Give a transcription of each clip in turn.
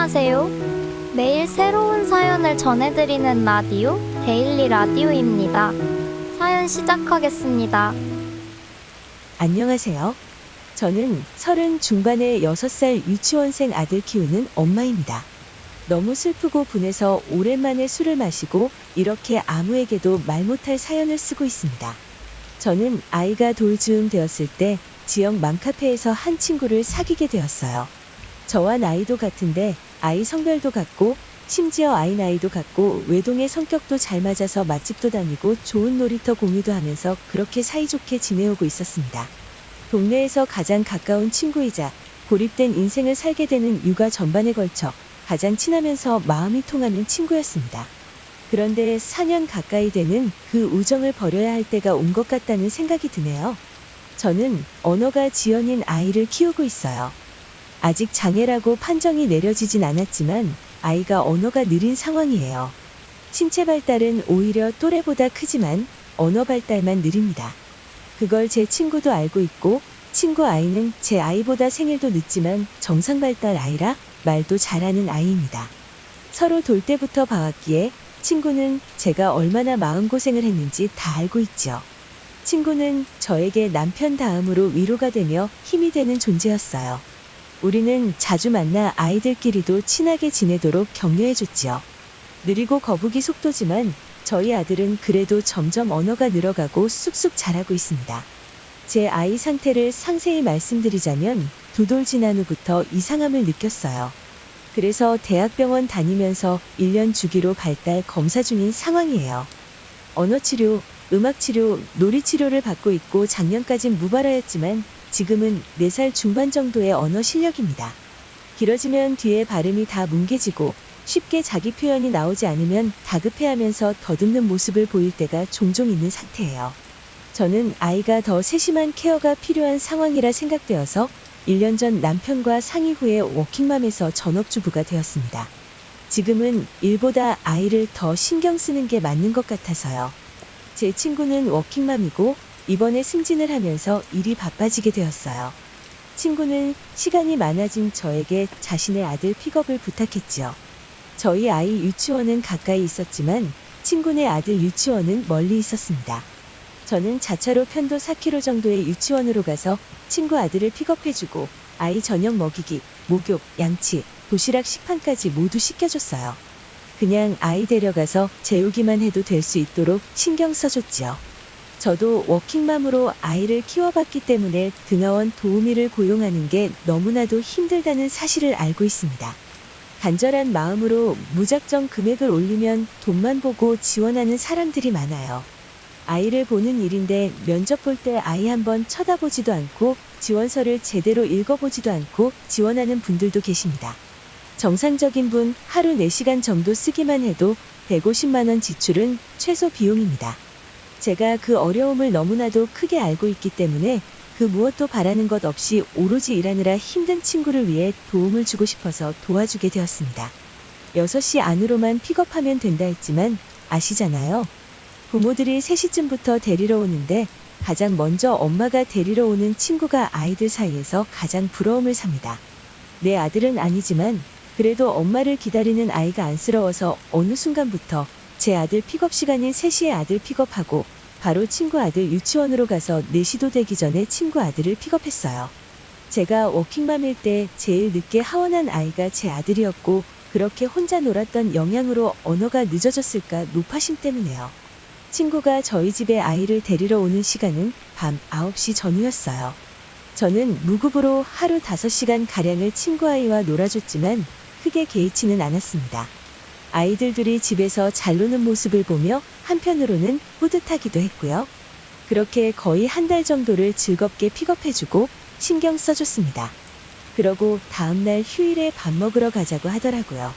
안녕하세요. 매일 새로운 사연을 전해드리는 라디오, 데일리 라디오입니다. 사연 시작하겠습니다. 안녕하세요. 저는 30 중반의 6살 유치원생 아들 키우는 엄마입니다. 너무 슬프고 분해서 오랜만에 술을 마시고 이렇게 아무에게도 말 못할 사연을 쓰고 있습니다. 저는 아이가 돌즈음 되었을 때 지역 맘카페에서 한 친구를 사귀게 되었어요. 저와 나이도 같은데 아이 성별도 같고 심지어 아이 나이도 같고 외동의 성격도 잘 맞아서 맛집도 다니고 좋은 놀이터 공유도 하면서 그렇게 사이좋게 지내오고 있었습니다. 동네에서 가장 가까운 친구이자 고립된 인생을 살게 되는 육아 전반에 걸쳐 가장 친하면서 마음이 통하는 친구였습니다. 그런데 4년 가까이 되는 그 우정을 버려야 할 때가 온 것 같다는 생각이 드네요. 저는 언어가 지연인 아이를 키우고 있어요. 아직 장애라고 판정이 내려지진 않았지만 아이가 언어가 느린 상황이에요. 신체 발달은 오히려 또래보다 크지만 언어 발달만 느립니다. 그걸 제 친구도 알고 있고 친구 아이는 제 아이보다 생일도 늦지만 정상 발달 아이라 말도 잘하는 아이입니다. 서로 돌 때부터 봐왔기에 친구는 제가 얼마나 마음고생을 했는지 다 알고 있죠. 친구는 저에게 남편 다음으로 위로가 되며 힘이 되는 존재였어요. 우리는 자주 만나 아이들끼리도 친하게 지내도록 격려해줬지요. 느리고 거북이 속도지만 저희 아들은 그래도 점점 언어가 늘어가고 쑥쑥 자라고 있습니다. 제 아이 상태를 상세히 말씀드리자면 2돌 지난 후부터 이상함을 느꼈어요. 그래서 대학병원 다니면서 1년 주기로 발달 검사 중인 상황이에요. 언어치료, 음악치료, 놀이치료를 받고 있고 작년까진 무발화였지만 지금은 4살 중반 정도의 언어 실력입니다. 길어지면 뒤에 발음이 다 뭉개지고 쉽게 자기 표현이 나오지 않으면 다급해하면서 더듬는 모습을 보일 때가 종종 있는 상태예요. 저는 아이가 더 세심한 케어가 필요한 상황이라 생각되어서 1년 전 남편과 상의 후에 워킹맘에서 전업주부가 되었습니다. 지금은 일보다 아이를 더 신경 쓰는 게 맞는 것 같아서요. 제 친구는 워킹맘이고 이번에 승진을 하면서 일이 바빠지게 되었어요. 친구는 시간이 많아진 저에게 자신의 아들 픽업을 부탁했지요. 저희 아이 유치원은 가까이 있었지만 친구네 아들 유치원은 멀리 있었습니다. 저는 자차로 편도 4km 정도의 유치원으로 가서 친구 아들을 픽업해주고 아이 저녁 먹이기, 목욕, 양치, 도시락 식판까지 모두 시켜줬어요. 그냥 아이 데려가서 재우기만 해도 될 수 있도록 신경 써줬지요. 저도 워킹맘으로 아이를 키워봤기 때문에 등하원 도우미를 고용하는 게 너무나도 힘들다는 사실을 알고 있습니다. 간절한 마음으로 무작정 금액을 올리면 돈만 보고 지원하는 사람들이 많아요. 아이를 보는 일인데 면접 볼 때 아이 한번 쳐다보지도 않고 지원서를 제대로 읽어보지도 않고 지원하는 분들도 계십니다. 정상적인 분 하루 4시간 정도 쓰기만 해도 150만 원 지출은 최소 비용입니다. 제가 그 어려움을 너무나도 크게 알고 있기 때문에 그 무엇도 바라는 것 없이 오로지 일하느라 힘든 친구를 위해 도움을 주고 싶어서 도와주게 되었습니다. 6시 안으로만 픽업하면 된다 했지만 아시잖아요. 부모들이 3시쯤부터 데리러 오는데 가장 먼저 엄마가 데리러 오는 친구가 아이들 사이에서 가장 부러움을 삽니다. 내 아들은 아니지만 그래도 엄마를 기다리는 아이가 안쓰러워서 어느 순간부터 제 아들 픽업 시간인 3시에 아들 픽업하고 바로 친구 아들 유치원으로 가서 4시도 되기 전에 친구 아들을 픽업했어요. 제가 워킹맘일 때 제일 늦게 하원한 아이가 제 아들이었고 그렇게 혼자 놀았던 영향으로 언어가 늦어졌을까 노파심 때문에요. 친구가 저희 집에 아이를 데리러 오는 시간은 밤 9시 전후였어요. 저는 무급으로 하루 5시간 가량을 친구 아이와 놀아줬지만 크게 개의치는 않았습니다. 아이들들이 집에서 잘 노는 모습을 보며 한편으로는 뿌듯하기도 했고요. 그렇게 거의 한 달 정도를 즐겁게 픽업해주고 신경 써줬습니다. 그러고 다음날 휴일에 밥 먹으러 가자고 하더라고요.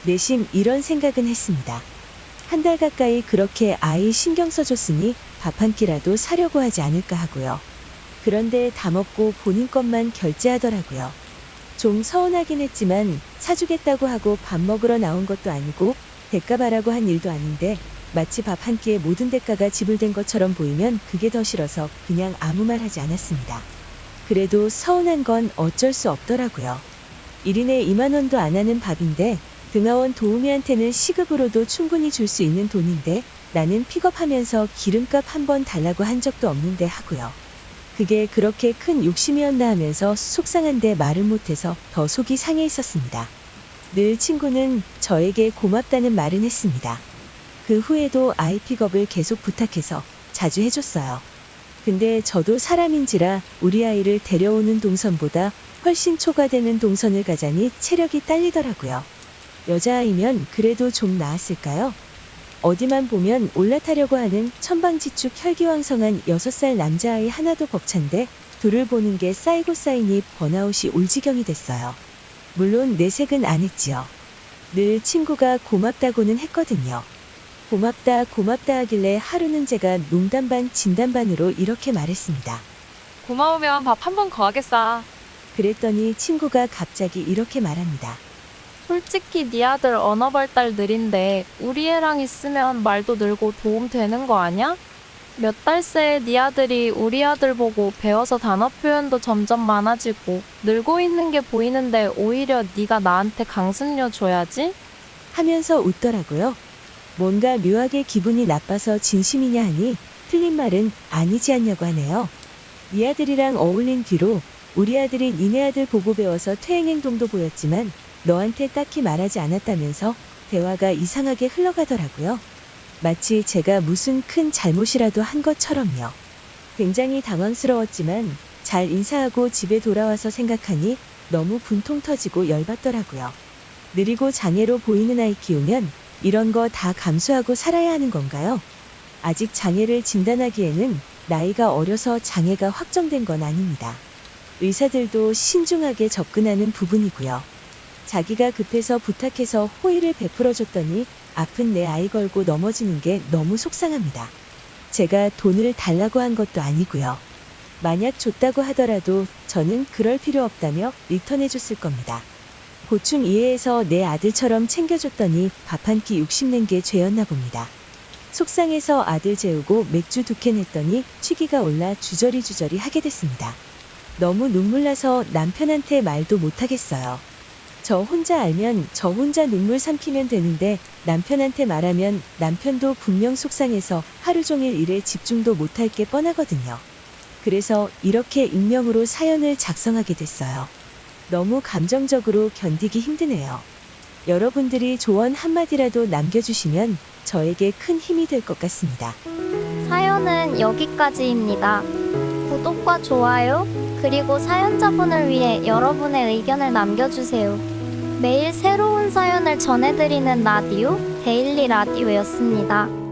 내심 이런 생각은 했습니다. 한 달 가까이 그렇게 아이 신경 써줬으니 밥 한 끼라도 사려고 하지 않을까 하고요. 그런데 다 먹고 본인 것만 결제하더라고요. 좀 서운하긴 했지만 사주겠다고 하고 밥 먹으러 나온 것도 아니고 대가바라고 한 일도 아닌데 마치 밥 한 끼에 모든 대가가 지불된 것처럼 보이면 그게 더 싫어서 그냥 아무 말 하지 않았습니다. 그래도 서운한 건 어쩔 수 없더라고요. 1인에 2만 원도 안 하는 밥인데 등하원 도우미한테는 시급으로도 충분히 줄 수 있는 돈인데 나는 픽업하면서 기름값 한 번 달라고 한 적도 없는데 하고요. 그게 그렇게 큰 욕심이었나 하면서 속상한데 말을 못해서 더 속이 상해 있었습니다. 늘 친구는 저에게 고맙다는 말은 했습니다. 그 후에도 아이 픽업을 계속 부탁해서 자주 해줬어요. 근데 저도 사람인지라 우리 아이를 데려오는 동선보다 훨씬 초과되는 동선을 가자니 체력이 딸리더라고요. 여자아이면 그래도 좀 나았을까요? 어디만 보면 올라타려고 하는 천방지축 혈기왕성한 6살 남자아이 하나도 벅찬데 둘을 보는 게 쌓이고 쌓이니 번아웃이 올 지경이 됐어요. 물론 내색은 안 했지요. 늘 친구가 고맙다고는 했거든요. 고맙다 고맙다 하길래 하루는 제가 농담 반 진담 반으로 이렇게 말했습니다. 고마우면 밥 한 번 거하겠어. 그랬더니 친구가 갑자기 이렇게 말합니다. 솔직히 네 아들 언어 발달 느린데 우리 애랑 있으면 말도 늘고 도움 되는 거 아냐? 몇 달 새에 네 아들이 우리 아들 보고 배워서 단어 표현도 점점 많아지고 늘고 있는 게 보이는데 오히려 네가 나한테 강승려 줘야지? 하면서 웃더라고요. 뭔가 묘하게 기분이 나빠서 진심이냐 하니 틀린 말은 아니지 않냐고 하네요. 네 아들이랑 어울린 뒤로 우리 아들이 니네 아들 보고 배워서 퇴행행동도 보였지만 너한테 딱히 말하지 않았다면서 대화가 이상하게 흘러가더라고요. 마치 제가 무슨 큰 잘못이라도 한 것처럼요. 굉장히 당황스러웠지만 잘 인사하고 집에 돌아와서 생각하니 너무 분통 터지고 열받더라고요. 느리고 장애로 보이는 아이 키우면 이런 거 다 감수하고 살아야 하는 건가요? 아직 장애를 진단하기에는 나이가 어려서 장애가 확정된 건 아닙니다. 의사들도 신중하게 접근하는 부분이고요. 자기가 급해서 부탁해서 호의를 베풀어줬더니 아픈 내 아이 걸고 넘어지는 게 너무 속상합니다. 제가 돈을 달라고 한 것도 아니고요. 만약 줬다고 하더라도 저는 그럴 필요 없다며 리턴해줬을 겁니다. 보충 이해해서 내 아들처럼 챙겨줬더니 밥 한 끼 욕심낸 게 죄였나 봅니다. 속상해서 아들 재우고 맥주 2캔 했더니 취기가 올라 주저리 하게 됐습니다. 너무 눈물나서 남편한테 말도 못하겠어요. 저 혼자 알면 저 혼자 눈물 삼키면 되는데 남편한테 말하면 남편도 분명 속상해서 하루 종일 일에 집중도 못할 게 뻔하거든요. 그래서 이렇게 익명으로 사연을 작성하게 됐어요. 너무 감정적으로 견디기 힘드네요. 여러분들이 조언 한마디라도 남겨주시면 저에게 큰 힘이 될 것 같습니다. 사연은 여기까지입니다. 구독과 좋아요, 그리고 사연자분을 위해 여러분의 의견을 남겨주세요. 매일 새로운 사연을 전해드리는 라디오, 데일리 라디오였습니다.